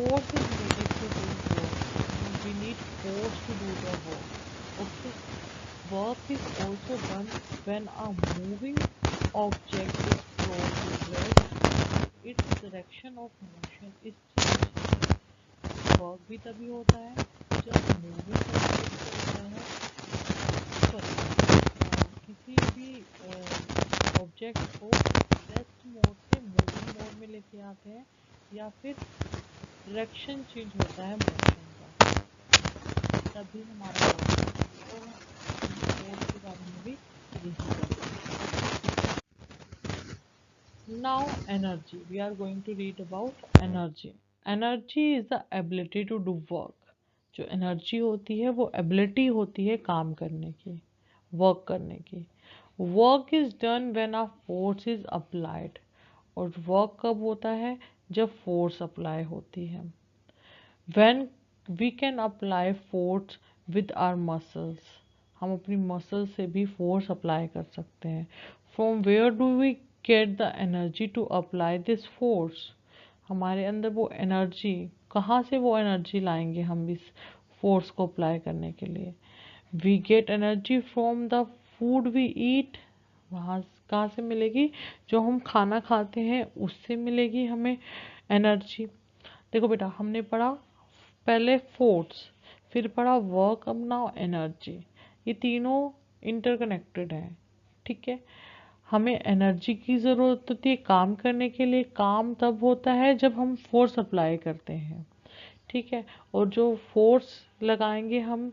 force is needed to do work. We need force to do the work. Okay. Work is also done when a moving object is progressed. Its direction of motion is changed. Work भी तभी होता है जब moving object होता है, sorry, किसी भी object को रेस्ट मोड से मूविंग मोड में लेके आते हैं या फिर डायरेक्शन चेंज होता है मोशन का, तभी हमारा मोड के बारे में भी यही करते हैं. Now energy, we are going to read about energy. Energy is the ability to do work. जो एनर्जी होती है वो एबिलिटी होती है काम करने की, वर्क करने की. Work is done when a force is applied. और वर्क कब होता है? जब फोर्स अप्लाई होती है. When we can apply force with our muscles. हम अपनी मसल से भी फोर्स अप्लाई कर सकते हैं. From where do we get the energy to apply this force. हमारे अंदर वो एनर्जी, कहाँ से वो एनर्जी लाएंगे हम इस फोर्स को अप्लाई करने के लिए? We get energy from the food we eat. वहाँ कहाँ से मिलेगी? जो हम खाना खाते हैं उससे मिलेगी हमें एनर्जी. देखो बेटा, हमने पढ़ा पहले फोर्स, फिर पढ़ा वर्क, अब नाउ एनर्जी. ये तीनों इंटरकनेक्टेड हैं. ठीक है. हमें एनर्जी की ज़रूरत होती है काम करने के लिए. काम तब होता है जब हम फोर्स अप्लाई करते हैं. ठीक है. और जो फोर्स लगाएंगे हम,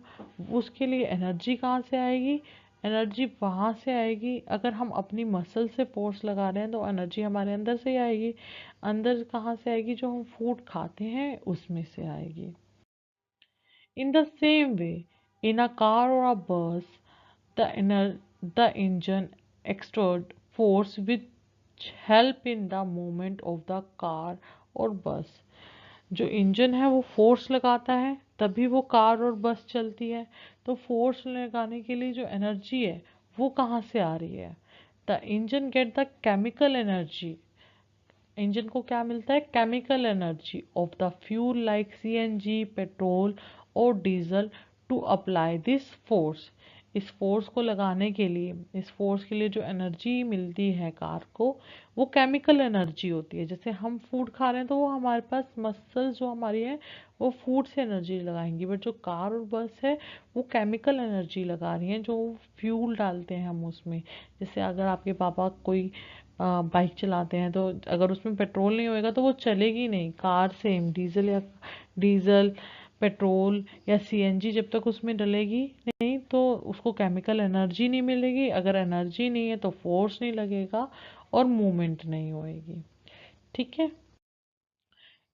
उसके लिए एनर्जी कहाँ से आएगी? एनर्जी वहाँ से आएगी, अगर हम अपनी मसल से फोर्स लगा रहे हैं तो एनर्जी हमारे अंदर से ही आएगी. अंदर कहाँ से आएगी? जो हम फूड खाते हैं उसमें से आएगी. In the same way, in a car और अ बस, the engine exert force which help in the movement of the car और बस. जो इंजन है वो फोर्स लगाता है तभी वो कार और बस चलती है. तो फोर्स लगाने के लिए जो एनर्जी है वो कहाँ से आ रही है? The engine get the chemical energy. Engine को क्या मिलता है? Chemical energy of the fuel like CNG, petrol और diesel to apply this force. इस फोर्स को लगाने के लिए, इस फोर्स के लिए जो एनर्जी मिलती है कार को, वो केमिकल एनर्जी होती है. जैसे हम फूड खा रहे हैं तो वो हमारे पास मसल्स जो हमारी है वो फूड से एनर्जी लगाएंगी, बट जो कार और बस है वो केमिकल एनर्जी लगा रही हैं, जो फ्यूल डालते हैं हम उसमें. जैसे अगर आपके पापा कोई बाइक चलाते हैं तो अगर उसमें पेट्रोल नहीं होएगा तो वो चलेगी नहीं. कार सेम, डीजल पेट्रोल या सीएनजी जब तक उसमें डलेगी नहीं तो उसको केमिकल एनर्जी नहीं मिलेगी. अगर एनर्जी नहीं है तो फोर्स नहीं लगेगा और मूवमेंट नहीं होएगी. ठीक है.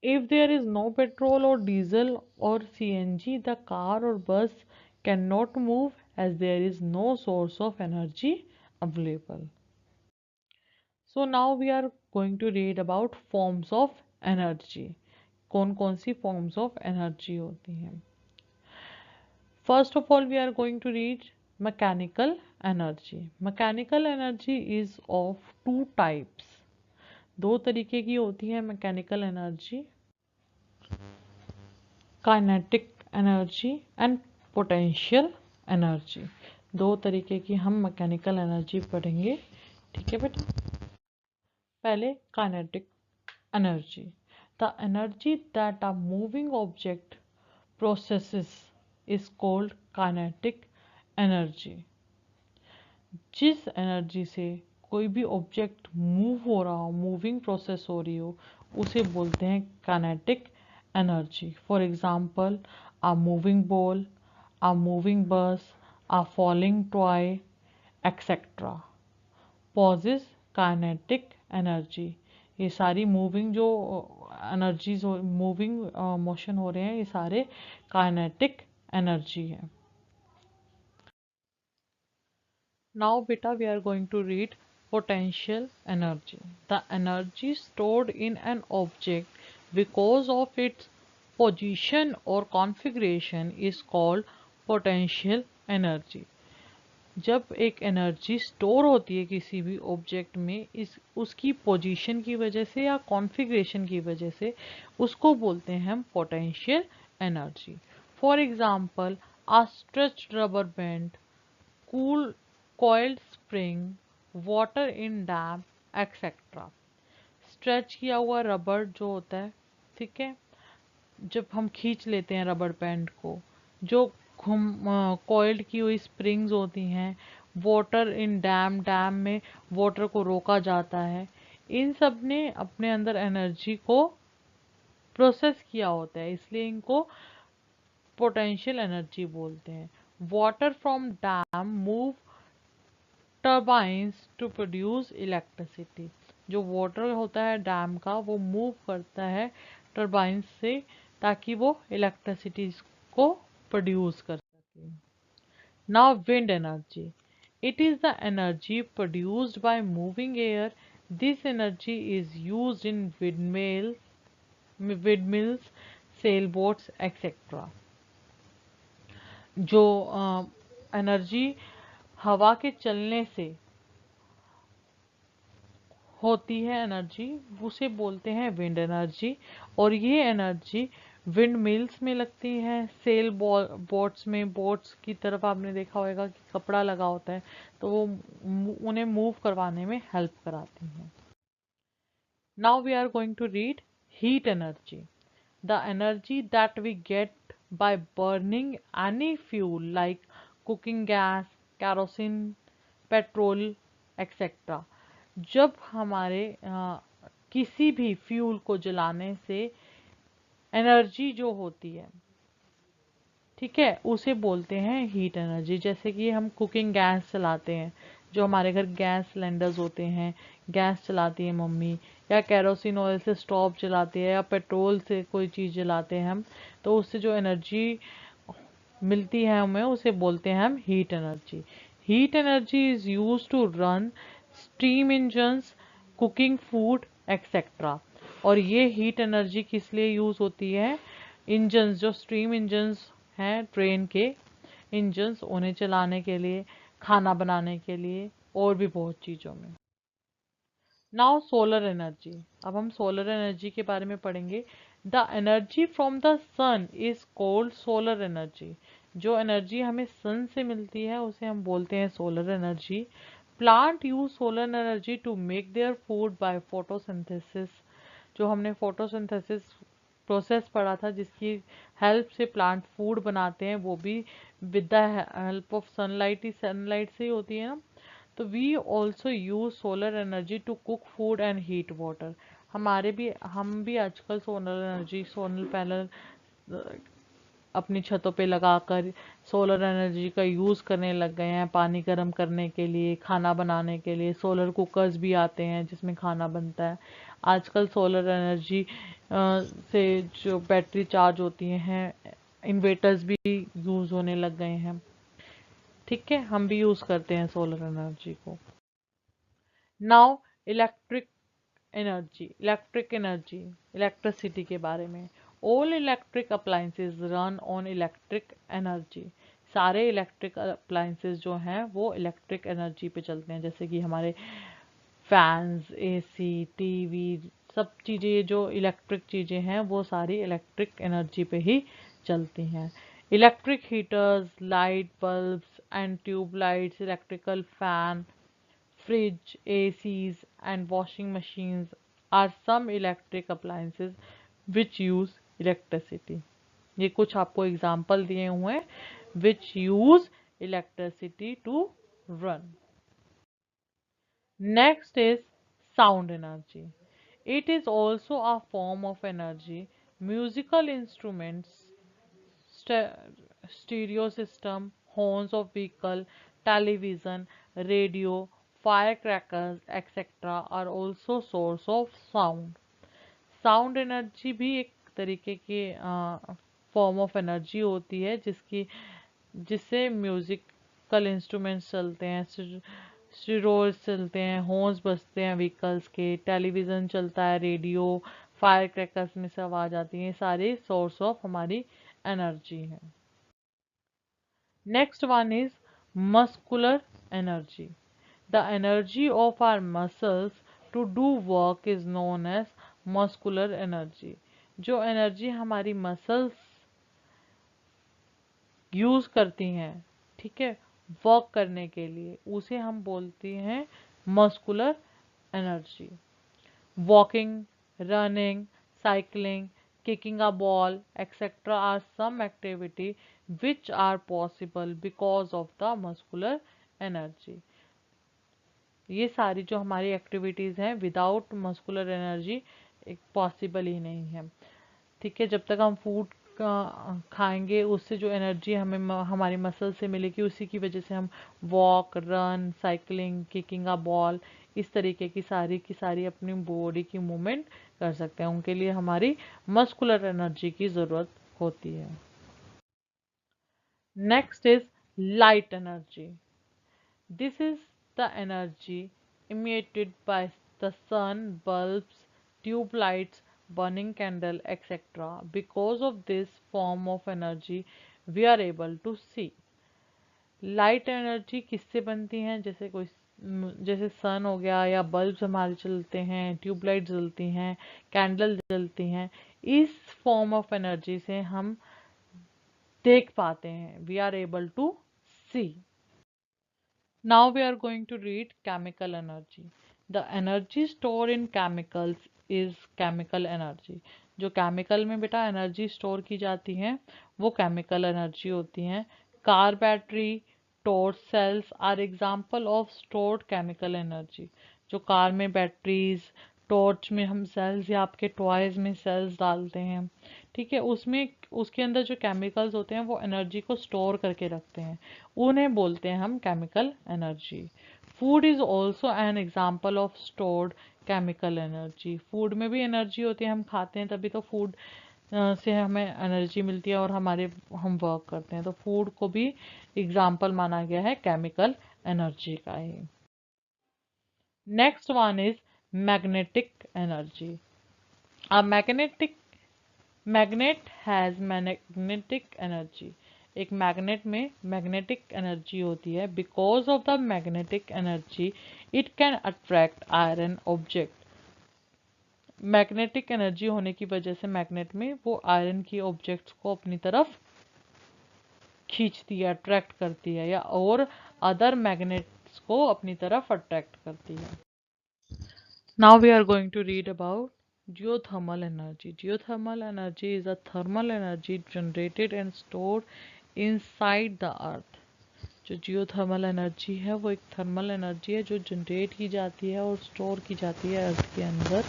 If there is no petrol और डीजल और सीएनजी, द कार और bus can not move as there is no source of energy available. So now we are going to read about forms of energy. कौन कौन सी forms of energy होती हैं? First of all we are going to read mechanical energy. Mechanical energy is of two types. दो तरीके की होती है mechanical energy. Kinetic energy and potential energy. दो तरीके की हम मैकेनिकल एनर्जी पढ़ेंगे. ठीक है बेटा. पहले kinetic energy. The energy that a moving object processes is called kinetic energy. जिस एनर्जी से कोई भी ऑब्जेक्ट मूव हो रहा हो, मूविंग प्रोसेस हो रही हो, उसे बोलते हैं kinetic energy. For example, a moving ball, a moving bus, a falling toy etcetera possess kinetic energy. ये सारी मूविंग जो एनर्जीज, मूविंग मोशन हो रहे हैं, ये सारे काइनेटिक एनर्जी है. नाउ बेटा we are going to read potential energy. The energy stored in an object because of its position और configuration is called potential energy. जब एक एनर्जी स्टोर होती है किसी भी ऑब्जेक्ट में, इस उसकी पोजीशन की वजह से या कॉन्फ़िगरेशन की वजह से, उसको बोलते हैं हम potential energy. For example, a stretched rubber band, cool coiled spring, water in dam, etc. Stretch किया हुआ रबर जो होता है, ठीक है, जब हम खींच लेते हैं रबर बैंड को, जो घुम कॉइल्ड की हुई स्प्रिंग्स होती हैं, वाटर इन डैम, डैम में वाटर को रोका जाता है, इन सब ने अपने अंदर एनर्जी को प्रोसेस किया होता है, इसलिए इनको पोटेंशियल एनर्जी बोलते हैं। Water from dam move turbines to produce electricity. जो वाटर होता है डैम का, वो मूव करता है टर्बाइंस से, ताकि वो इलेक्ट्रिसिटी को प्रोड्यूस कर सके। Now wind energy, it is the energy produced by moving air. This energy is used in windmills, sail boats etcetera. जो एनर्जी हवा के चलने से होती है एनर्जी, उसे बोलते हैं विंड एनर्जी। और ये एनर्जी विंड मिल्स में लगती है, सेल बोट्स में, बोट्स की तरफ आपने देखा होगा कि कपड़ा लगा होता है, तो वो उन्हें मूव करवाने में हेल्प कराती हैं। Now we are going to read heat energy, the energy that we get by burning any fuel like cooking gas, kerosene, petrol etcetera. जब हमारे किसी भी फ्यूल को जलाने से एनर्जी जो होती है, ठीक है, उसे बोलते हैं हीट एनर्जी। जैसे कि हम कुकिंग गैस चलाते हैं, जो हमारे घर गैस सिलेंडर्स होते हैं, गैस चलाती है मम्मी, या कैरोसिन ऑयल से स्टोव चलाती है, या पेट्रोल से कोई चीज़ जलाते हैं हम, तो उससे जो एनर्जी मिलती है हमें, उसे बोलते हैं हम heat energy. Heat energy is use to run steam engines, cooking food etcetera. और ये हीट एनर्जी किस लिए यूज होती है? इंजन्स, जो स्टीम इंजन्स हैं ट्रेन के इंजन्स, उन्हें चलाने के लिए, खाना बनाने के लिए, और भी बहुत चीज़ों में। नाउ सोलर एनर्जी, अब हम सोलर एनर्जी के बारे में पढ़ेंगे। The energy from the sun is called solar energy. जो एनर्जी हमें सन से मिलती है उसे हम बोलते हैं solar energy. Plant use solar energy to make their food by photosynthesis. जो हमने फोटोसिंथेसिस प्रोसेस पढ़ा था, जिसकी हेल्प से प्लांट फूड बनाते हैं, वो भी with the help of sunlight, ही सनलाइट से ही होती है ना। तो we also use solar energy to cook food and heat water. हम भी आजकल सोलर एनर्जी, सोलर पैनल अपनी छतों पे लगाकर सोलर एनर्जी का यूज़ करने लग गए हैं, पानी गर्म करने के लिए, खाना बनाने के लिए। सोलर कुकर्स भी आते हैं जिसमें खाना बनता है। आजकल सोलर एनर्जी से जो बैटरी चार्ज होती हैं, इन्वर्टर्स भी यूज़ होने लग गए हैं, ठीक है, हम भी यूज़ करते हैं सोलर एनर्जी को। नाउ इलेक्ट्रिक एनर्जी, इलेक्ट्रिसिटी के बारे में। All electric appliances run on electric energy. सारे इलेक्ट्रिक अप्लायंसेस जो हैं वो इलेक्ट्रिक एनर्जी पे चलते हैं। जैसे कि हमारे फैंस, एसी, टीवी, सब चीज़ें जो इलेक्ट्रिक चीज़ें हैं वो सारी इलेक्ट्रिक एनर्जी पे ही चलती हैं। Electric heaters, light bulbs and tube lights, electrical fan, fridge, ACs, and washing machines are some electric appliances which use electricity. ये कुछ आपको एग्जाम्पल दिए हुए हैं which use electricity to run. Next is sound energy. It is also a form of energy. Musical instruments, stereo system, horns of vehicle, television, radio, firecrackers, etc. are also source of sound. Sound energy भी एक तरीके की form of energy होती है, जिससे musical instruments चलते हैं, stereos चलते हैं, हॉर्न्स बजते हैं व्हीकल्स के, टेलीविज़न चलता है, रेडियो, फायर क्रैकर्स में से आवाज़ आती है, सारे सोर्स ऑफ हमारी एनर्जी हैं। Next one is muscular energy. The energy of our muscles to do work is known as muscular energy. जो एनर्जी हमारी मसल्स यूज करती हैं, ठीक है, वर्क करने के लिए, उसे हम बोलते हैं muscular energy. Walking, running, cycling, kicking a ball, etc. are some activity which are possible because of the muscular energy. ये सारी जो हमारी एक्टिविटीज़ हैं विदाउट मस्कुलर एनर्जी एक पॉसिबल ही नहीं है. ठीक है, जब तक हम फूड खाएंगे उससे जो एनर्जी हमें हमारी मसल से मिलेगी उसी की वजह से हम walk, run, cycling, kicking a ball, इस तरीके की सारी अपनी बॉडी की मूवमेंट कर सकते हैं. उनके लिए हमारी मस्कुलर एनर्जी की ज़रूरत होती है. Next is light energy. This is the energy emitted by the sun, bulbs, tube lights, burning candle, etc. Because of this form of energy, we are able to see. Light energy किससे बनती हैं? जैसे सन हो गया, या bulbs हमारे चलते हैं, ट्यूबलाइट जलती हैं, कैंडल जलती हैं. इस फॉर्म ऑफ एनर्जी से हम देख पाते हैं. We are able to see. Now we are going to read chemical energy. The energy stored in chemicals is chemical energy. जो केमिकल में बेटा एनर्जी स्टोर की जाती है वो केमिकल एनर्जी होती है. Car battery, torch cells are example of stored chemical energy. जो कार में बैटरीज, टॉर्च में हम सेल्स या आपके टॉयज में सेल्स डालते हैं, ठीक है, उसमें उसके अंदर जो केमिकल्स होते हैं वो एनर्जी को स्टोर करके रखते हैं, उन्हें बोलते हैं हम chemical energy. Food is also an example of stored chemical energy. Food में भी एनर्जी होती है, हम खाते हैं तभी तो फूड से हमें एनर्जी मिलती है और हम वर्क करते हैं. तो फूड को भी एग्जाम्पल माना गया है केमिकल एनर्जी का ही. Next one is magnetic energy. A magnet has magnetic energy. एक मैग्नेट में मैग्नेटिक एनर्जी होती है. Because of the magnetic energy it can attract iron object. Magnetic energy होने की वजह से मैग्नेट में वो आयरन की ऑब्जेक्ट्स को अपनी तरफ खींचती है, अट्रैक्ट करती है, या और अदर मैग्नेट्स को अपनी तरफ अट्रैक्ट करती है. Now we are going to read about geothermal energy. Geothermal energy is a thermal energy generated and stored inside the earth. जो जियोथर्मल एनर्जी है वो एक थर्मल एनर्जी है जो जनरेट की जाती है और स्टोर की जाती है अर्थ के अंदर.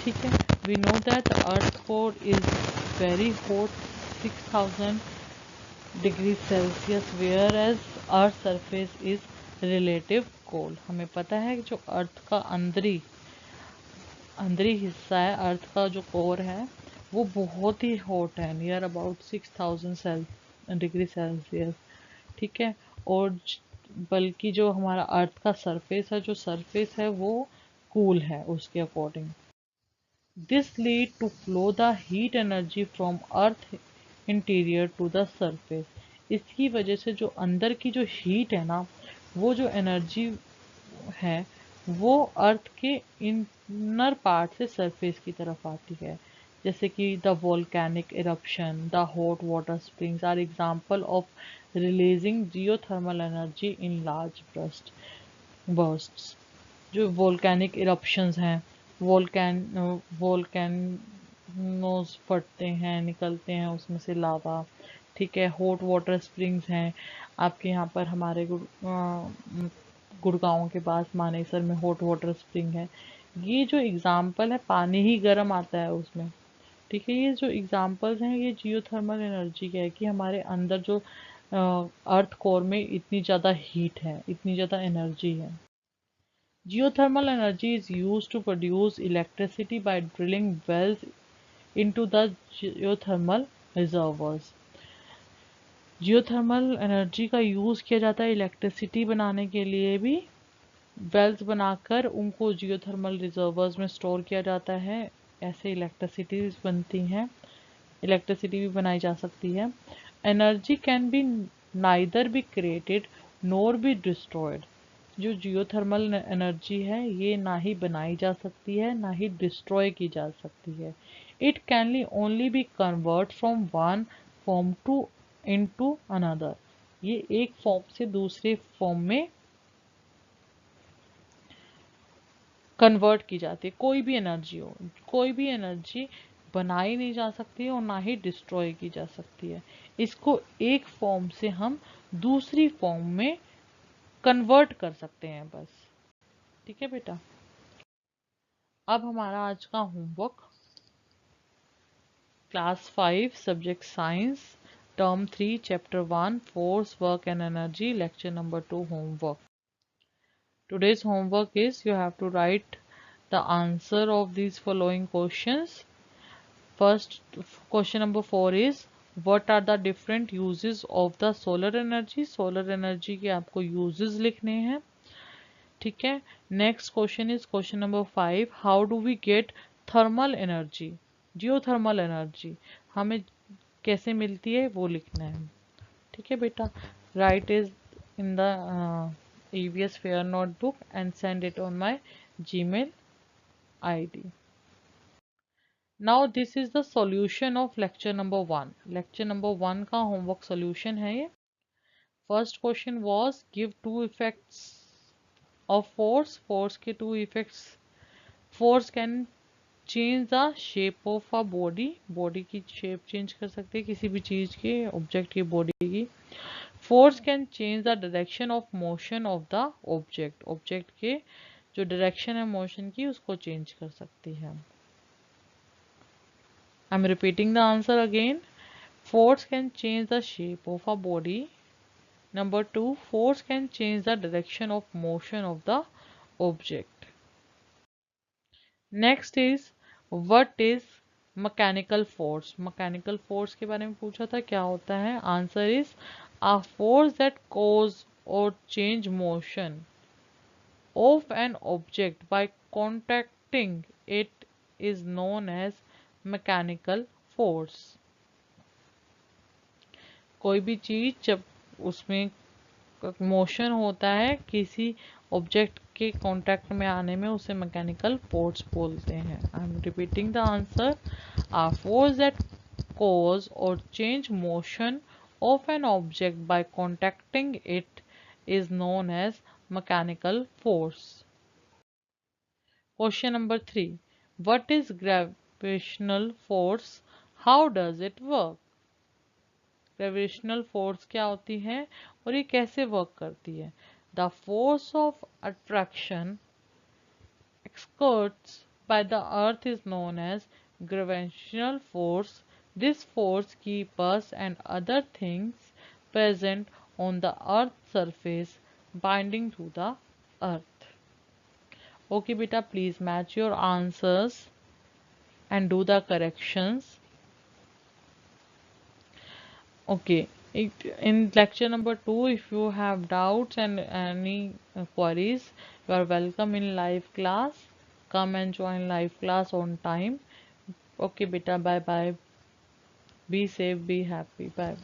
ठीक है, we know that the earth core is very hot, 6000 degree Celsius, whereas earth surface is relative cold. हमें पता है कि जो अर्थ का अंदरी हिस्सा है, अर्थ का जो कोर है वो बहुत ही हॉट है, नियर अबाउट 6000 डिग्री सेल्सियस. ठीक है, और बल्कि जो हमारा अर्थ का सरफेस है वो कूल है उसके according. This lead to flow the heat energy from earth interior to the surface. इसकी वजह से जो अंदर की जो हीट है ना, वो जो एनर्जी है वो अर्थ के इनर पार्ट से सरफेस की तरफ आती है. जैसे कि the volcanic eruption, the hot water springs are example of releasing geothermal energy in large bursts. जो वोल्केनिक इरप्शंस हैं, वोल्केनोज फटते हैं, निकलते हैं उसमें से लावा. ठीक है, हॉट वाटर स्प्रिंग्स हैं आपके यहाँ पर, हमारे गुड़गांव के पास मानेसर में हॉट वाटर स्प्रिंग है. ये जो एग्जाम्पल है, पानी ही गर्म आता है उसमें. ठीक है, ये जो एग्जाम्पल्स हैं ये जियोथर्मल एनर्जी के है कि हमारे अंदर जो अर्थ कोर में इतनी ज़्यादा हीट है, इतनी ज़्यादा एनर्जी है. Geothermal energy is use to produce electricity by drilling wells into the geothermal reservoirs. Geothermal energy का यूज़ किया जाता है इलेक्ट्रिसिटी बनाने के लिए भी. वेल्स बनाकर उनको जियोथर्मल रिजर्वर्स में स्टोर किया जाता है. ऐसे इलेक्ट्रिसिटी भी बनाई जा सकती है. Energy can be neither be created nor be destroyed। जो जियोथर्मल एनर्जी है ये ना ही बनाई जा सकती है ना ही डिस्ट्रॉय की जा सकती है। It can only be convert from one form to into another. ये एक फॉर्म से दूसरे फॉर्म में कन्वर्ट की जाती है। कोई भी एनर्जी हो, कोई भी एनर्जी बनाई नहीं जा सकती है और ना ही डिस्ट्रॉय की जा सकती है। इसको एक फॉर्म से हम दूसरी फॉर्म में कन्वर्ट कर सकते हैं बस। ठीक है बेटा। अब हमारा आज का homework, class 5 subject science, term 3 chapter 1 force work and energy, lecture number 2 homework. Today's homework is you have to write the answer of these following questions. First, question number 4 is what are the different uses of the solar energy? Solar energy के आपको uses लिखने हैं। ठीक है। Next question is question number 5, how do we get thermal energy? Geothermal energy हमें कैसे मिलती है वो लिखना है। ठीक है बेटा। Write is in the EVS fair notebook and send it on my Gmail ID। Now this is the solution of lecture number 1। Lecture number 1 का होमवर्क सॉल्यूशन है ये। First question was give two effects of force. Force के two effects. Force can change the shape of a body. Body की shape change कर सकते हैं किसी भी चीज के, ऑब्जेक्ट की बॉडी की। Force can change the direction of motion of the object. Object के जो डायरेक्शन है मोशन की उसको चेंज कर सकती है। आई am repeating the answer again. Force can change the shape of a body. Number 2, force can change the direction of motion of the object. Next is what is mechanical force? Mechanical force के बारे में पूछा था, क्या होता है? Answer is a force that cause or change motion of an object by contacting it is known as mechanical force। कोई भी चीज जब उसमें मोशन होता है किसी ऑब्जेक्ट के कांटेक्ट में आने में, उसे मैकेनिकल फोर्स बोलते हैं। I am repeating the answer. A force that cause और change motion of an object by contacting it is known as mechanical force. Question number 3, what is gravitational force? How does it work? Gravitational force क्या होती है और ये कैसे work करती है? The force of attraction exerted by the earth is known as gravitational force. This force keeps us and other things present on the earth's surface binding to the earth. Okay beta, please match your answers and do the corrections. Okay, in lecture number 2, if you have doubts and any queries, you are welcome in live class. Come and join live class on time. Okay, beta, bye bye. Be safe, be happy. Bye.